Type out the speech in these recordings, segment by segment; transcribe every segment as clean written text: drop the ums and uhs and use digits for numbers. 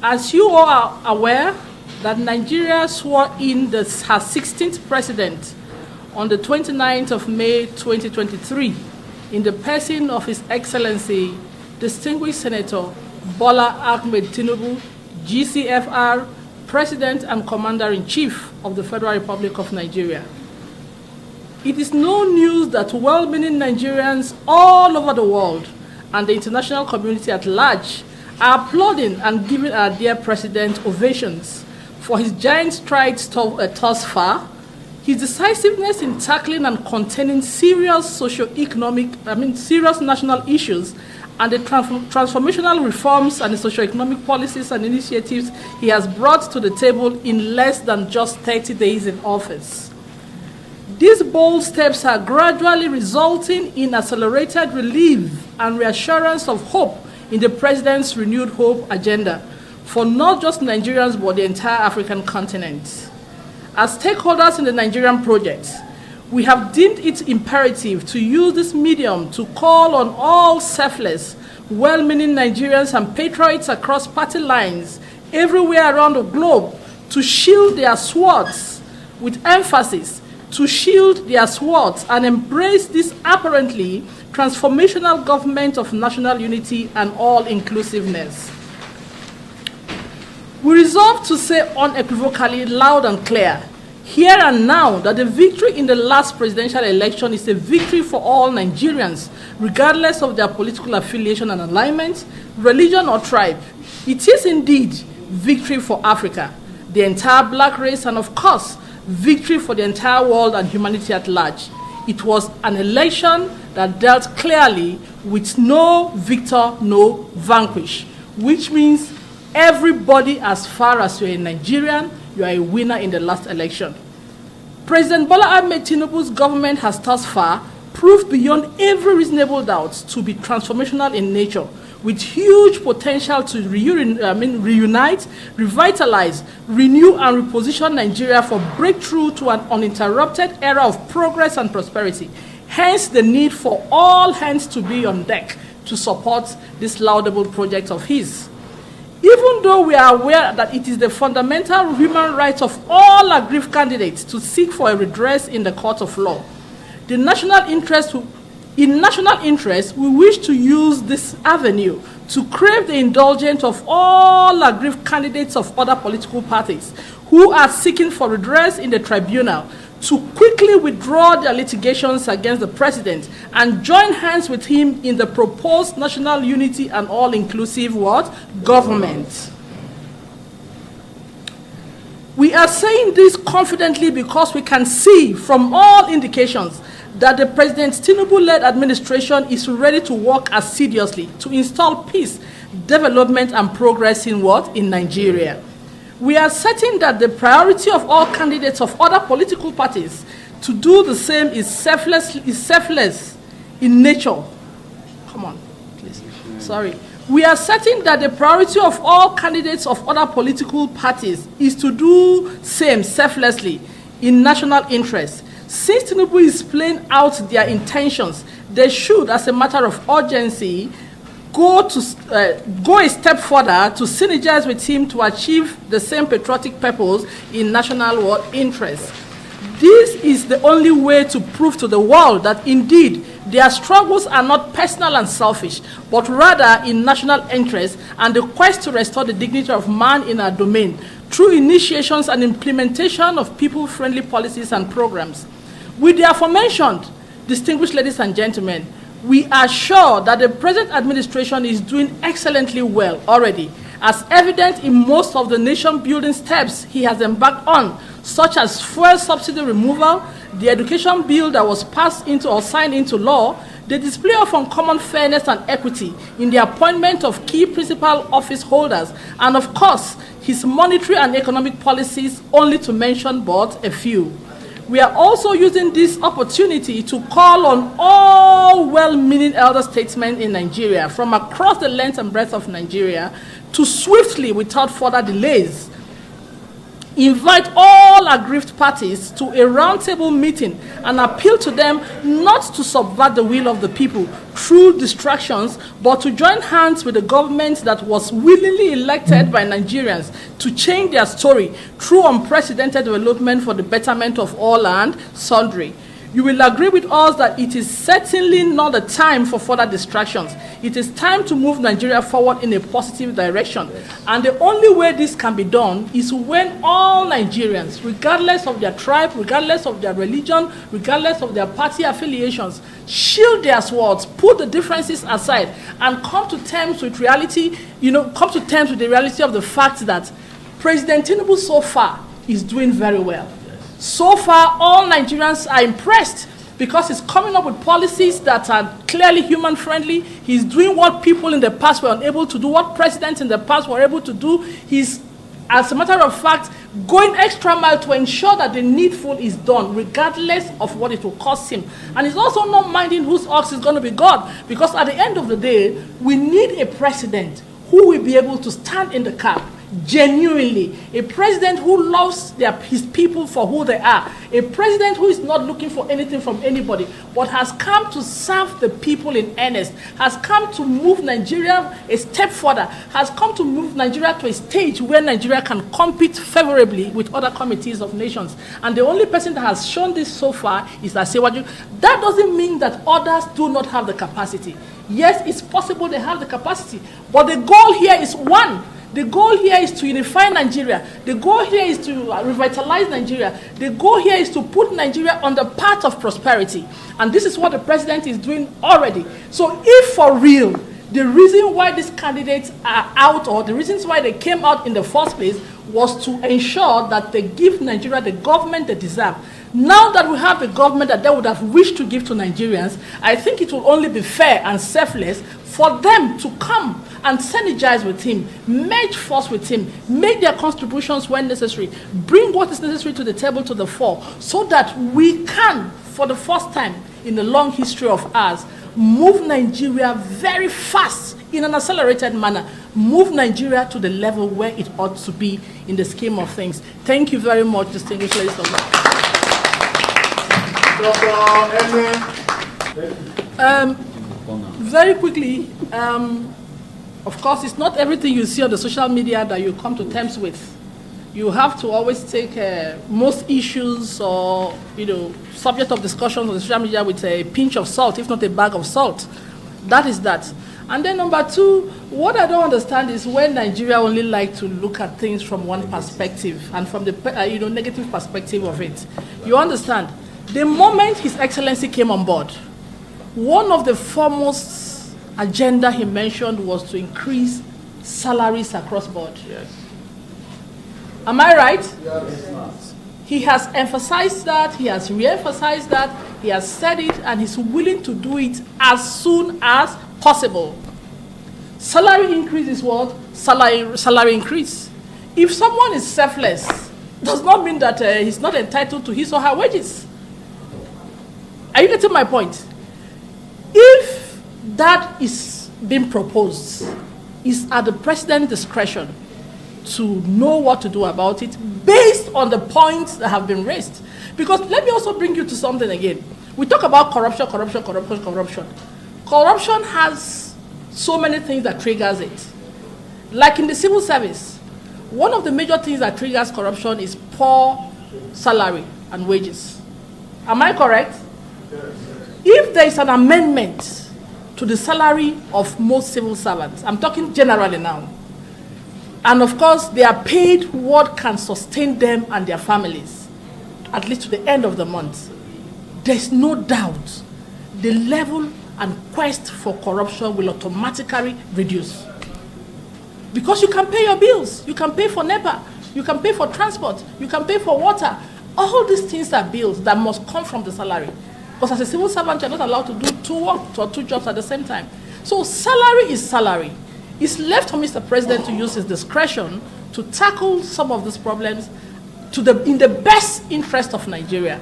As you all are aware, that Nigeria swore in her 16th president on the 29th of May 2023 in the person of His Excellency, Distinguished Senator Bola Ahmed Tinubu, GCFR, President and Commander-in-Chief of the Federal Republic of Nigeria. It is no news that well-meaning Nigerians all over the world and the international community at large are applauding and giving our dear President ovations for his giant strides thus far, his decisiveness in tackling and containing serious serious national issues, and the transformational reforms and the socio-economic policies and initiatives he has brought to the table in less than just 30 days in office. These bold steps are gradually resulting in accelerated relief and reassurance of hope in the President's renewed hope agenda for not just Nigerians but the entire African continent. As stakeholders in the Nigerian project, we have deemed it imperative to use this medium to call on all selfless, well-meaning Nigerians and patriots across party lines everywhere around the globe to shield their swords, with emphasis, to shield their swords and embrace this apparently transformational government of national unity and all-inclusiveness. We resolve to say unequivocally, loud and clear, here and now, that the victory in the last presidential election is a victory for all Nigerians, regardless of their political affiliation and alignment, religion or tribe. It is indeed victory for Africa, the entire black race, and of course, victory for the entire world and humanity at large. It was an election that dealt clearly with no victor, no vanquish, which means everybody, as far as you're a Nigerian, you are a winner in the last election. President Bola Ahmed Tinubu's government has thus far proved beyond every reasonable doubt to be transformational in nature, with huge potential to reunite, revitalize, renew, and reposition Nigeria for breakthrough to an uninterrupted era of progress and prosperity. Hence the need for all hands to be on deck to support this laudable project of his. Even though we are aware that it is the fundamental human right of all aggrieved candidates to seek for a redress in the court of law, in national interest, we wish to use this avenue to crave the indulgence of all aggrieved candidates of other political parties who are seeking for redress in the tribunal to quickly withdraw their litigations against the president and join hands with him in the proposed national unity and all-inclusive government. We are saying this confidently because we can see from all indications that the President Tinubu-led administration is ready to work assiduously to install peace, development, and progress in Nigeria. We are certain that the priority of all candidates of other political parties to do the same is selfless in nature. Come on, please. Sorry. We are certain that the priority of all candidates of other political parties is to do same selflessly in national interest. Since Tinubu is playing out their intentions, they should, as a matter of urgency, go a step further to synergize with him to achieve the same patriotic purpose in national interest. This is the only way to prove to the world that indeed their struggles are not personal and selfish, but rather in national interest and the quest to restore the dignity of man in our domain through initiations and implementation of people-friendly policies and programs. With the aforementioned, distinguished ladies and gentlemen, we are sure that the present administration is doing excellently well already, as evident in most of the nation-building steps he has embarked on, such as fuel subsidy removal, the education bill that was passed into or signed into law, the display of uncommon fairness and equity in the appointment of key principal office holders, and of course, his monetary and economic policies, only to mention but a few. We are also using this opportunity to call on all well-meaning elder statesmen in Nigeria from across the length and breadth of Nigeria to swiftly, without further delays, invite all aggrieved parties to a roundtable meeting and appeal to them not to subvert the will of the people through distractions, but to join hands with the government that was willingly elected by Nigerians to change their story through unprecedented development for the betterment of all and sundry. You will agree with us that it is certainly not a time for further distractions. It is time to move Nigeria forward in a positive direction. And the only way this can be done is when all Nigerians, regardless of their tribe, regardless of their religion, regardless of their party affiliations, shield their swords, put the differences aside, and come to terms with reality, come to terms with the reality of the fact that President Tinubu so far is doing very well. So far, all Nigerians are impressed because he's coming up with policies that are clearly human-friendly. He's doing what people in the past were unable to do, what presidents in the past were able to do. He's, as a matter of fact, going extra mile to ensure that the needful is done, regardless of what it will cost him. And he's also not minding whose ox is going to be God, because at the end of the day, we need a president who will be able to stand in the gap genuinely, a president who loves his people for who they are, a president who is not looking for anything from anybody, but has come to serve the people in earnest, has come to move Nigeria a step further, has come to move Nigeria to a stage where Nigeria can compete favorably with other committees of nations. And the only person that has shown this so far is Asewaju. That doesn't mean that others do not have the capacity. Yes, it's possible they have the capacity, but the goal here is one. The goal here is to unify Nigeria. The goal here is to revitalize Nigeria. The goal here is to put Nigeria on the path of prosperity. And this is what the president is doing already. So if for real, the reason why these candidates are out, or the reasons why they came out in the first place, was to ensure that they give Nigeria the government they deserve. Now that we have the government that they would have wished to give to Nigerians, I think it will only be fair and selfless for them to come and synergize with him, merge force with him, make their contributions when necessary, bring what is necessary to the table to the fore, so that we can, for the first time in the long history of ours, move Nigeria very fast in an accelerated manner, move Nigeria to the level where it ought to be in the scheme of things. Thank you very much, distinguished ladies and gentlemen. Very quickly, of course, it's not everything you see on the social media that you come to terms with. You have to always take most issues or subject of discussions on the social media with a pinch of salt, if not a bag of salt. That is that. And then number two, what I don't understand is when Nigeria only like to look at things from one perspective and from the negative perspective of it. You understand? The moment His Excellency came on board, one of the foremost agenda he mentioned was to increase salaries across board. Yes. Am I right? Yes. He has emphasized that, he has re-emphasized that, he has said it, and he's willing to do it as soon as possible. Salary increase is what? Salary increase. If someone is selfless, does not mean that he's not entitled to his or her wages. Are you getting my point? If that is being proposed, is at the president's discretion to know what to do about it based on the points that have been raised. Because let me also bring you to something again. We talk about corruption. Corruption has so many things that triggers it. Like in the civil service, one of the major things that triggers corruption is poor salary and wages. Am I correct? Yes. If there is an amendment to the salary of most civil servants, I'm talking generally now, and of course they are paid what can sustain them and their families, at least to the end of the month, there's no doubt the level and quest for corruption will automatically reduce. Because you can pay your bills, you can pay for NEPA, you can pay for transport, you can pay for water. All these things are bills that must come from the salary. Because as a civil servant, you're not allowed to do two jobs at the same time. So salary is salary. It's left for Mr. President to use his discretion to tackle some of these problems in the best interest of Nigeria,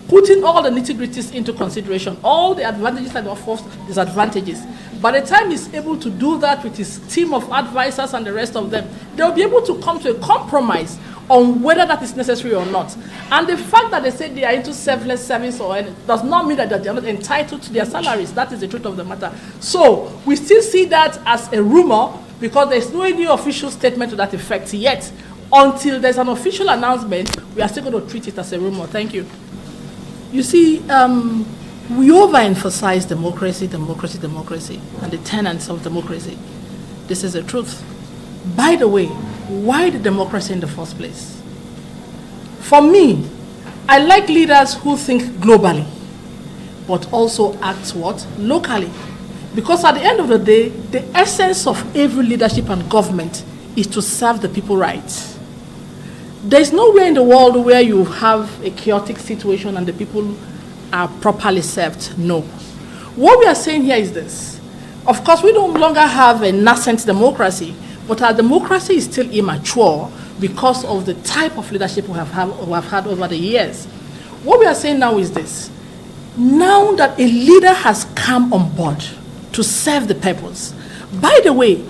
putting all the nitty-gritties into consideration, all the advantages and, of course, disadvantages. By the time he's able to do that with his team of advisors and the rest of them, they'll be able to come to a compromise on whether that is necessary or not. And the fact that they say they are into selfless service or anything does not mean that they are not entitled to their salaries. That is the truth of the matter. So we still see that as a rumor because there's no any official statement to that effect yet. Until there's an official announcement, we are still going to treat it as a rumor. Thank you. You see, we overemphasize democracy, democracy, democracy, and the tenets of democracy. This is the truth. By the way, why the democracy in the first place? For me, I like leaders who think globally, but also act what? Locally. Because at the end of the day, the essence of every leadership and government is to serve the people right. There's nowhere in the world where you have a chaotic situation and the people are properly served. No. What we are saying here is this. Of course, we no longer have a nascent democracy, but our democracy is still immature because of the type of leadership we have had over the years. What we are saying now is this. Now that a leader has come on board to serve the purpose, by the way,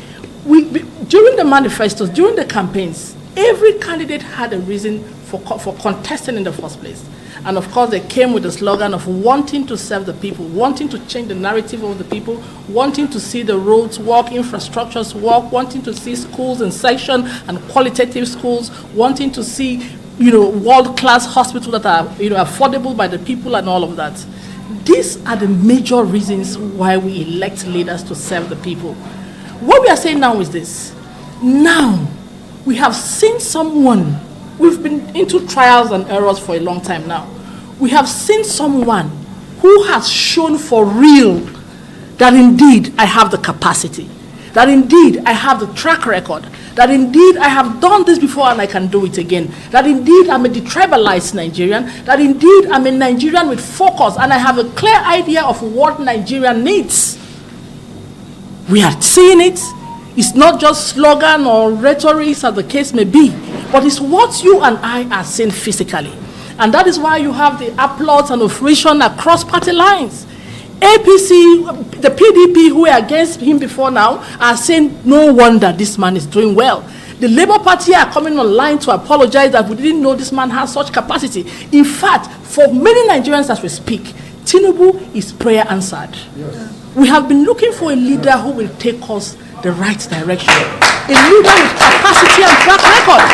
during the manifestos, during the campaigns, every candidate had a reason for contesting in the first place. And of course, they came with the slogan of wanting to serve the people, wanting to change the narrative of the people, wanting to see the roads work, infrastructures work, wanting to see schools in section and qualitative schools, wanting to see, world-class hospitals that are, affordable by the people and all of that. These are the major reasons why we elect leaders to serve the people. What we are saying now is this. Now, we have seen someone. We've been into trials and errors for a long time now. We have seen someone who has shown for real that indeed I have the capacity, that indeed I have the track record, that indeed I have done this before and I can do it again, that indeed I'm a detribalized Nigerian, that indeed I'm a Nigerian with focus and I have a clear idea of what Nigeria needs. We are seeing it. It's not just slogan or rhetoric, as the case may be, but it's what you and I are seeing physically. And that is why you have the applause and ovation across party lines. APC, the PDP who were against him before now are saying, no wonder this man is doing well. The Labour Party are coming online to apologize that we didn't know this man has such capacity. In fact, for many Nigerians as we speak, Tinubu is prayer answered. Yes. We have been looking for a leader who will take us the right direction. A leader with capacity and track record.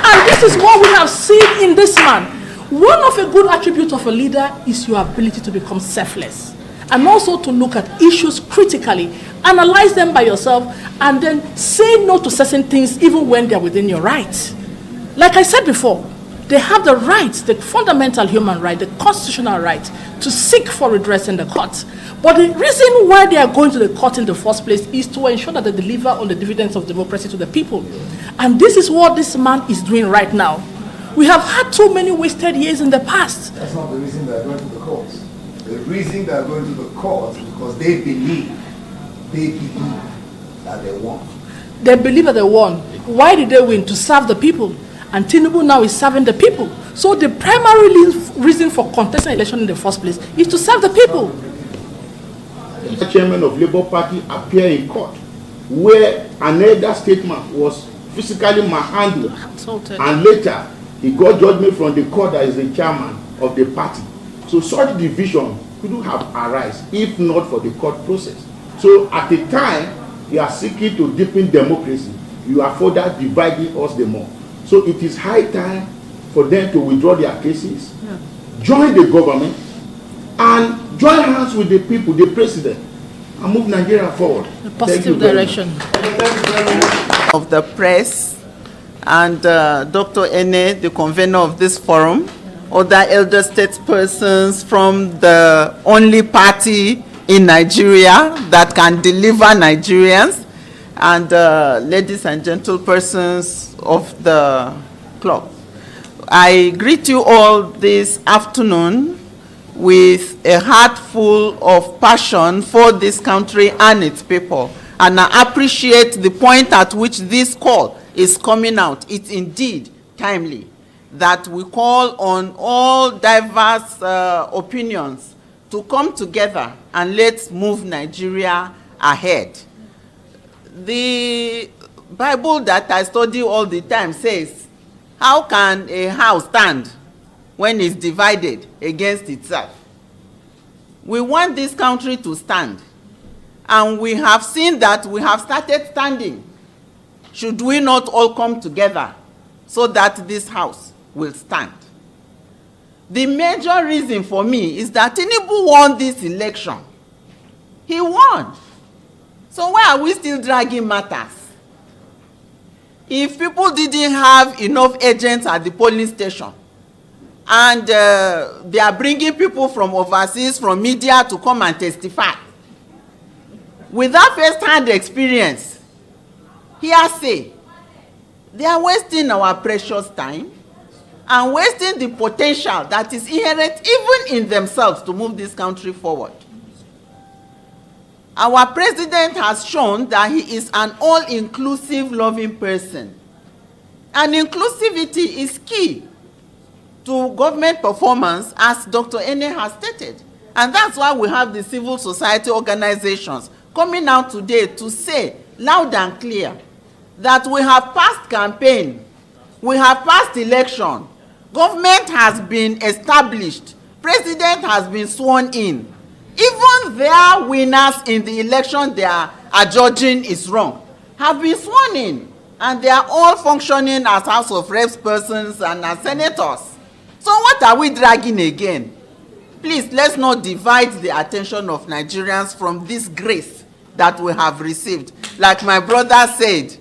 And this is what we have seen in this man. One of a good attribute of a leader is your ability to become selfless. And also to look at issues critically, analyze them by yourself, and then say no to certain things even when they're within your rights. Like I said before, they have the right, the fundamental human right, the constitutional right, to seek for redress in the court. But the reason why they are going to the court in the first place is to ensure that they deliver on the dividends of democracy to the people. And this is what this man is doing right now. We have had too many wasted years in the past. That's not the reason they are going to the courts. The reason they are going to the courts is because they believe that they won. They believe that they won. Why did they win? To serve the people. And Tinubu now is serving the people. So the primary reason for contesting election in the first place is to serve the people. The chairman of Labour Party appeared in court where an elder statesman was physically manhandled, and later he got judgment from the court that is the chairman of the party. So such division couldn't have arisen if not for the court process. So at the time you are seeking to deepen democracy, you are further dividing us the more. So it is high time for them to withdraw their cases, join the government, and join hands with the people, the president, and move Nigeria forward. A positive direction. Of the press and Dr. Ene, the convener of this forum, other elder statespersons from the only party in Nigeria that can deliver Nigerians, and ladies and gentlepersons of the club. I greet you all this afternoon with a heart full of passion for this country and its people. And I appreciate the point at which this call is coming out. It's indeed timely that we call on all diverse opinions to come together and let's move Nigeria ahead. The Bible that I study all the time says, How can a house stand when it's divided against itself? We want this country to stand, and we have seen that we have started standing. Should we not all come together so that this house will stand? The major reason for me is that Tinubu won this election. He won. So why are we still dragging matters? If people didn't have enough agents at the polling station, and they are bringing people from overseas, from media to come and testify, without first-hand experience, hearsay, they are wasting our precious time and wasting the potential that is inherent even in themselves to move this country forward. Our president has shown that he is an all-inclusive, loving person. And inclusivity is key to government performance, as Dr. Ene has stated. And that's why we have the civil society organizations coming out today to say loud and clear that we have passed campaign, we have passed election, government has been established, president has been sworn in. Even their winners in the election they are adjudging is wrong have been sworn in, and they are all functioning as House of Reps persons and as senators. So what are we dragging again? Please, let's not divide the attention of Nigerians from this grace that we have received. Like my brother said,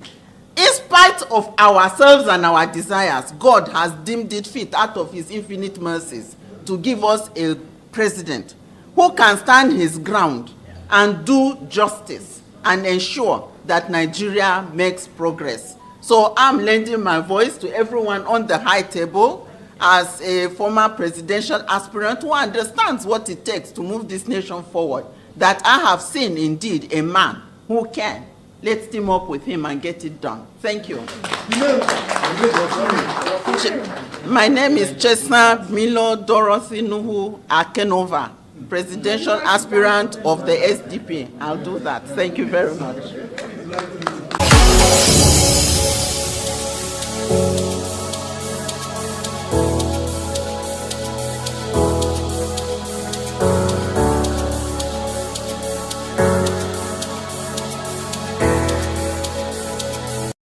in spite of ourselves and our desires, God has deemed it fit out of his infinite mercies to give us a president who can stand his ground and do justice and ensure that Nigeria makes progress. So I'm lending my voice to everyone on the high table as a former presidential aspirant who understands what it takes to move this nation forward, that I have seen indeed a man who can. Let's team up with him and get it done. Thank you. My name is Chesna Milo Dorothy Nuhu Akenova, presidential aspirant of the SDP. I'll do that. Thank you very much.